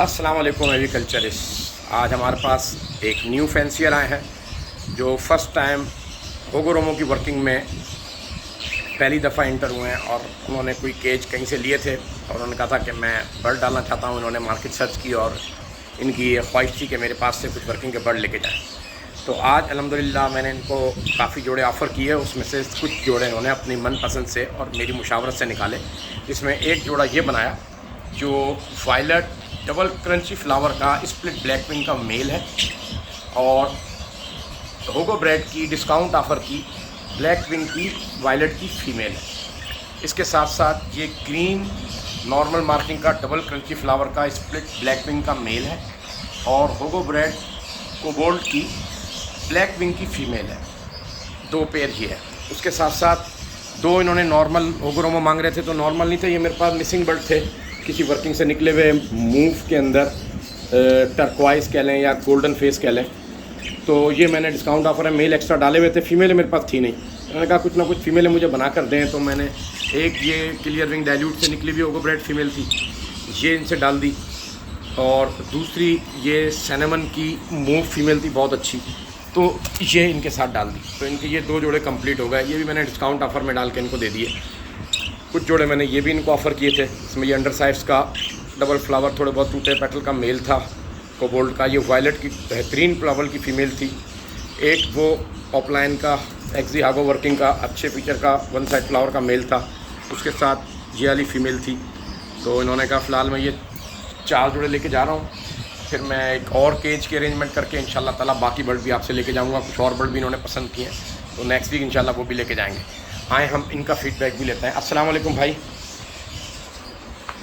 अस्सलाम वालेकुम एग्रीकल्चरिस्ट। आज हमारे पास एक न्यू फैंसियर आए हैं जो फ़र्स्ट टाइम होगोरोमो की वर्किंग में पहली दफ़ा इंटर हुए हैं और उन्होंने कोई केज कहीं से लिए थे और उन्होंने कहा था कि मैं बर्ड डालना चाहता हूँ। इन्होंने मार्केट सर्च की और इनकी ये ख्वाहिश थी कि मेरे पास से कुछ वर्किंग के बर्ड लेके जाएँ। तो आज अल्हम्दुलिल्लाह मैंने इनको काफ़ी जोड़े ऑफ़र किए, उसमें से कुछ जोड़े इन्होंने अपनी मनपसंद से और मेरी मुशावरत से निकाले, जिसमें एक जोड़ा ये बनाया जो वायलट डबल क्रंची फ्लावर का स्प्लिट ब्लैक विंग का मेल है और होगो ब्रेड की डिस्काउंट ऑफ़र की ब्लैक विंग की वायलट की फ़ीमेल है। इसके साथ साथ ये ग्रीन नॉर्मल मार्किंग का डबल क्रंची फ्लावर का स्प्लिट ब्लैक विंग का मेल है और होगो ब्रेड कोबोल्ट की ब्लैक विंग की फ़ीमेल है। दो पेयर ही है। उसके साथ साथ दो इन्होंने नॉर्मल होगोरोमो मांग रहे थे तो नॉर्मल नहीं थे, ये मेरे पास मिसिंग बर्ड थे किसी वर्किंग से निकले हुए मूव के अंदर, टर्कवाइज कह लें या गोल्डन फेस कह लें। तो ये मैंने डिस्काउंट ऑफर है मेल एक्स्ट्रा डाले हुए थे, फीमेल मेरे पास थी नहीं। मैंने कहा कुछ ना कुछ फीमेलें मुझे बना कर दें, तो मैंने एक ये क्लियर विंग डाइल्यूट से निकली हुई होगो ब्रेड फीमेल थी, ये इनसे डाल दी और दूसरी ये सैनेमन की मूव फीमेल थी बहुत अच्छी, तो ये इनके साथ डाल दी। तो इनके ये दो जोड़े कंप्लीट हो गए। ये भी मैंने डिस्काउंट ऑफ़र में डाल के इनको दे दिए। कुछ जोड़े मैंने ये भी इनको ऑफ़र किए थे, इसमें ये अंडर साइज़ का डबल फ्लावर थोड़े बहुत टूटे पेटल का मेल था कोबोल्ट का, ये वायलट की बेहतरीन फ्लावर की फ़ीमेल थी। एक वो ऑफलाइन का एक्जी हागो वर्किंग का अच्छे फीचर का वन साइड फ्लावर का मेल था, उसके साथ ये वाली फ़ीमेल थी। तो इन्होंने कहा फ़िलहाल मैं ये 4 जोड़े लेके जा रहा हूँ, फिर मैं एक और केज की अरेंजमेंट करके इंशाल्लाह ताला बाकी बर्ड भी आपसे लेके जाऊँगा। कुछ और बर्ड भी इन्होंने पसंद किए हैं तो नेक्स्ट वीक इंशाल्लाह वो भी लेके जाएंगे। आए हम इनका फीडबैक भी लेते हैं। अस्सलाम वालेकुम भाई।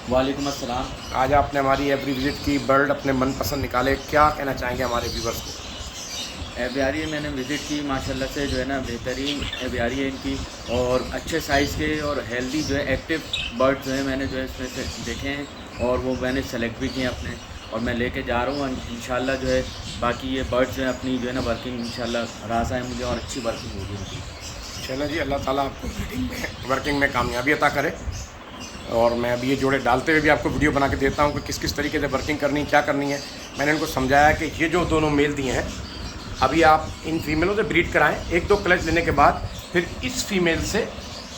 वालेकुम अस्सलाम। आज आपने हमारी एवरी विज़िट की बर्ड अपने मनपसंद निकाले, क्या कहना चाहेंगे हमारे व्यूवर्स को? एवियारी मैंने विज़िट की, माशाल्लाह से जो है ना बेहतरीन एवियारी है इनकी और अच्छे साइज़ के और हेल्दी जो है एक्टिव बर्ड जो है मैंने जो है इसमें से देखे हैं और वो मैंने सेलेक्ट भी किए अपने और मैं लेके जा रहा हूँ इंशाल्लाह। जो है बाकी ये बर्ड जो है अपनी जो है ना वर्किंग इंशाल्लाह राज़ है मुझे और अच्छी वर्किंग होगी उनकी। चलो जी, अल्लाह ताला आपको वर्किंग में कामयाबी अता करे। और मैं अभी ये जोड़े डालते हुए भी आपको वीडियो बना के देता हूँ कि किस किस तरीके से वर्किंग करनी है, क्या करनी है। मैंने इनको समझाया कि ये जो दोनों मेल दिए हैं अभी आप इन फीमेलों से ब्रीड कराएं, 1-2 क्लच लेने के बाद फिर इस फीमेल से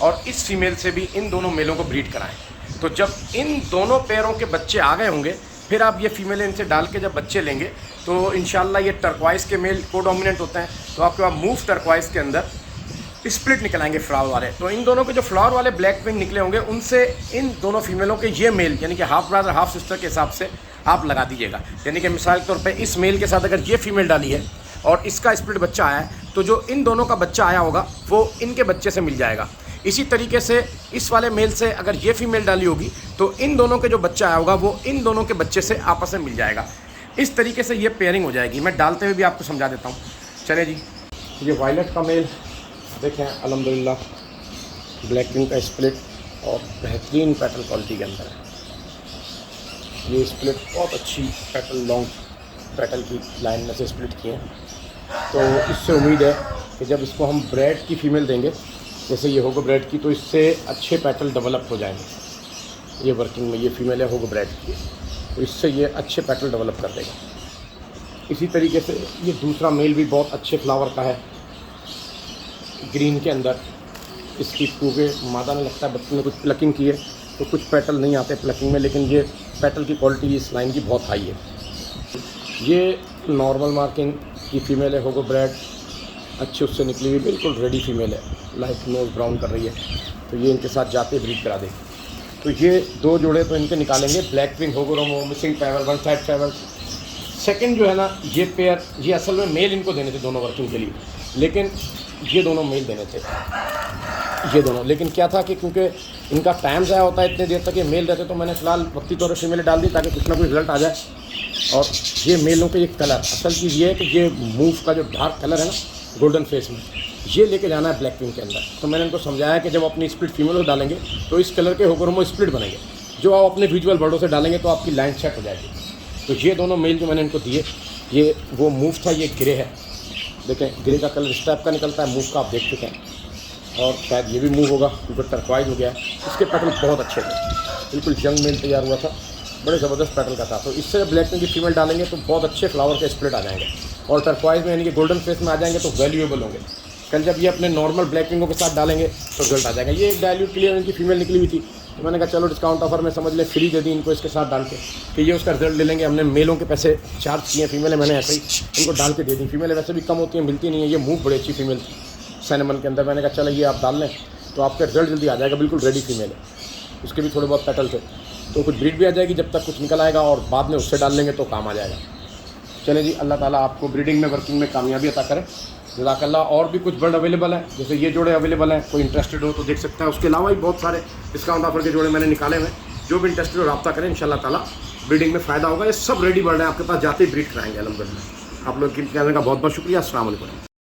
और इस फीमेल से भी इन दोनों मेलों को ब्रीड कराएं। तो जब इन दोनों पेयरों के बच्चे आ गए होंगे फिर आप ये फीमेलें इनसे डाल के जब बच्चे लेंगे तो इंशाल्लाह ये टर्कवाइज़ के मेल को डोमिनेंट होते हैं, तो आपके पास मूव टर्कवाइज़ के अंदर स्प्लिट निकल आएंगे फ्लावर वाले। तो इन दोनों के जो फ्लावर वाले ब्लैक विंग निकले होंगे उनसे इन दोनों फीमेलों के ये मेल यानी कि हाफ ब्रदर हाफ सिस्टर के हिसाब से आप लगा दीजिएगा। यानी कि मिसाल के तौर पे इस मेल के साथ अगर ये फीमेल डाली है और इसका स्प्लिट बच्चा आया है तो जो इन दोनों का बच्चा आया होगा वो इनके बच्चे से मिल जाएगा। इसी तरीके से इस वाले मेल से अगर ये फीमेल डाली होगी तो इन दोनों के जो बच्चा आया होगा वो इन दोनों के बच्चे से आपस में मिल जाएगा। इस तरीके से ये पेयरिंग हो जाएगी। मैं डालते हुए भी आपको समझा देता हूँ। चलिए जी, ये वायलट का मेल देखें अल्हम्दुलिल्लाह ब्लैक विंग का स्प्लिट और बेहतरीन पैटर्न क्वालिटी के अंदर है। ये स्प्लिट बहुत अच्छी पैटर्न लॉन्ग पैटर्न की लाइन में से स्प्लिट किए हैं। तो इससे उम्मीद है कि जब इसको हम ब्रेड की फ़ीमेल देंगे जैसे ये होगो ब्रेड की तो इससे अच्छे पैटर्न डेवलप हो जाएंगे। ये वर्किंग में ये फीमेल है होगो ब्रेड की, तो इससे ये अच्छे पैटर्न डेवलप कर देगा। इसी तरीके से ये दूसरा मेल भी बहुत अच्छे फ्लावर का है ग्रीन के अंदर। इसकी पूरे मादा ने लगता है बच्चे ने कुछ प्लकिंग की है तो कुछ पेटल नहीं आते प्लकिंग में, लेकिन ये पेटल की क्वालिटी इस लाइन की बहुत हाई है। ये नॉर्मल मार्किंग की फ़ीमेल है होगो ब्रेड, अच्छी उससे निकली हुई बिल्कुल रेडी फीमेल है, लाइट नोज ब्राउन कर रही है, तो ये इनके साथ जाते ब्रीड करा देगी। तो ये 2 जोड़े तो इनके निकालेंगे, ब्लैक विंग होगोरोमो missing travel one side travel. Second जो है ना ये पेयर, ये असल में मेल इनको देने थे दोनों वर्किंग के लिए, लेकिन ये दोनों मेल देने थे ये दोनों। लेकिन क्या था कि क्योंकि इनका टाइम ज़ाया होता है इतने देर तक ये मेल रहते, तो मैंने फ़िलहाल वक्ती तौर पर फीमेल डाल दी ताकि कुछ ना कुछ रिजल्ट आ जाए। और ये मेलों के ये कलर, असल चीज़ ये है कि ये मूव का जो डार्क कलर है ना गोल्डन फेस में, ये लेके जाना है ब्लैक विंग के अंदर। तो मैंने इनको समझाया कि जब अपनी स्प्लिट फीमेल को डालेंगे तो इस कलर के होगोरोमो स्प्लिट बनेंगे, जो आप अपने विजुअल बर्डों से डालेंगे तो आपकी लाइन सेट हो जाएगी। तो ये दोनों मेल जो मैंने इनको दिए, ये वो मूव था, ये ग्रे है, देखें ग्रे का कलर इस टाइप का निकलता है, मूव का आप देख चुके हैं। और शायद ये भी मूव होगा क्योंकि टर्कवाइज हो गया है। इसके पैटर्न बहुत अच्छे थे, बिल्कुल यंग मेल तैयार हुआ था बड़े ज़बरदस्त पैटर्न का था। तो इससे ब्लैक में भी फीमेल डालेंगे तो बहुत अच्छे फ्लावर के स्प्लिट आ जाएंगे, और टर्क्वाइज में यानी कि गोल्डन फेस में आ जाएंगे तो वैल्यूएबल होंगे। कल जब ये अपने नॉर्मल ब्लैक विंगों के साथ डालेंगे तो रिजल्ट आ जाएगा। ये एक डायल्यूट क्लियर इनकी फीमेल निकली हुई थी, तो मैंने कहा चलो डिस्काउंट ऑफर में समझ ले फ्री दे दी इनको इसके साथ डाल के कि ये उसका रिजल्ट ले लेंगे। हमने मेलों के पैसे चार्ज किए, फीमेल मैंने ऐसे ही इनको डाल के दे दी। फीमेल वैसे भी कम होती है, मिलती नहीं है। ये मूव बड़ी अच्छी फीमेल थी सैनमन के अंदर। मैंने कहा चलो ये आप डाल लें तो आपका रिजल्ट जल्दी आ जाएगा, बिल्कुल रेडी फीमेल है। उसके भी थोड़े बहुत पेटल थे, तो कुछ ब्रीड भी आ जाएगी जब तक कुछ निकल आएगा, और बाद में उससे डाल लेंगे तो काम आ जाएगा। चले जी, अल्लाह ताला आपको ब्रीडिंग में वर्किंग में कामयाबी अता करे, जज़ाकल्लाह। और भी कुछ बर्ड अवेलेबल है, जैसे ये जोड़े अवेलेबल हैं, कोई इंटरेस्टेड हो तो देख सकता है। उसके अलावा भी बहुत सारे डिस्काउंट ऑफर के जोड़े मैंने निकाले हुए, जो भी इंटरेस्टेड हो रब्ता करें, इंशाल्लाह ताला ब्रीडिंग में फ़ायदा होगा। ये सब रेडी बर्ड है, आपके पास जाते ही ब्रीड कराएंगे अल्हम्दुलिल्लाह। आप लोग के कहने का बहुत बहुत शुक्रिया। अस्सलाम वालेकुम।